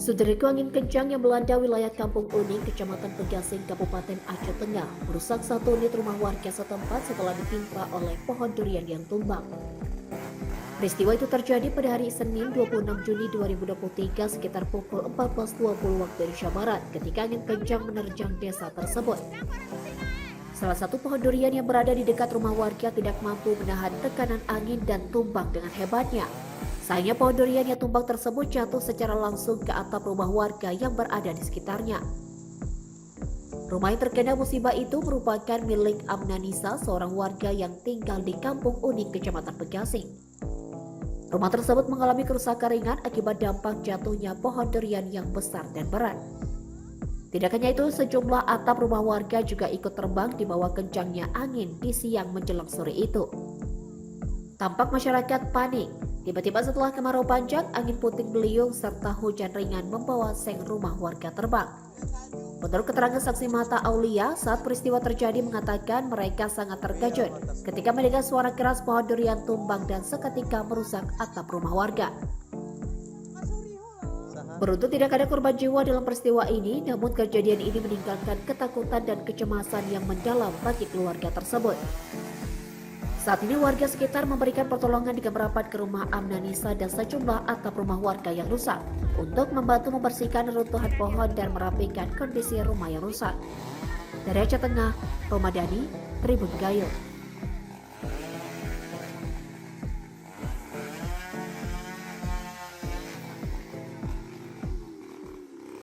Suderiko angin kencang yang melanda wilayah Kampung Uning, Kecamatan Pegasing, Kabupaten Aceh Tengah, merusak satu unit rumah warga setempat setelah ditimpa oleh pohon durian yang tumbang. Peristiwa itu terjadi pada hari Senin 26 Juni 2023 sekitar pukul 14.20 waktu Indonesia Barat ketika angin kencang menerjang desa tersebut. Salah satu pohon durian yang berada di dekat rumah warga tidak mampu menahan tekanan angin dan tumbang dengan hebatnya. Sayangnya pohon durian yang tumbang tersebut jatuh secara langsung ke atap rumah warga yang berada di sekitarnya. Rumah yang terkena musibah itu merupakan milik Amnanisa, seorang warga yang tinggal di Kampung Uning, Kecamatan Pegasing. Rumah tersebut mengalami kerusakan ringan akibat dampak jatuhnya pohon durian yang besar dan berat. Tidak hanya itu, sejumlah atap rumah warga juga ikut terbang di bawah kencangnya angin di siang menjelang sore itu. Tampak masyarakat panik. Tiba-tiba setelah kemarau panjang, angin puting beliung serta hujan ringan membawa seng rumah warga terbang. Menurut keterangan saksi mata Aulia, saat peristiwa terjadi mengatakan mereka sangat terkejut ketika mendengar suara keras pohon durian tumbang dan seketika merusak atap rumah warga. Beruntung tidak ada korban jiwa dalam peristiwa ini, namun kejadian ini meninggalkan ketakutan dan kecemasan yang mendalam bagi keluarga tersebut. Saat ini warga sekitar memberikan pertolongan dengan merapat ke rumah Amnanisa dan sejumlah atap rumah warga yang rusak untuk membantu membersihkan reruntuhan pohon dan merapikan kondisi rumah yang rusak. Dari Aceh Tengah, Romadani, Tribun Gayo.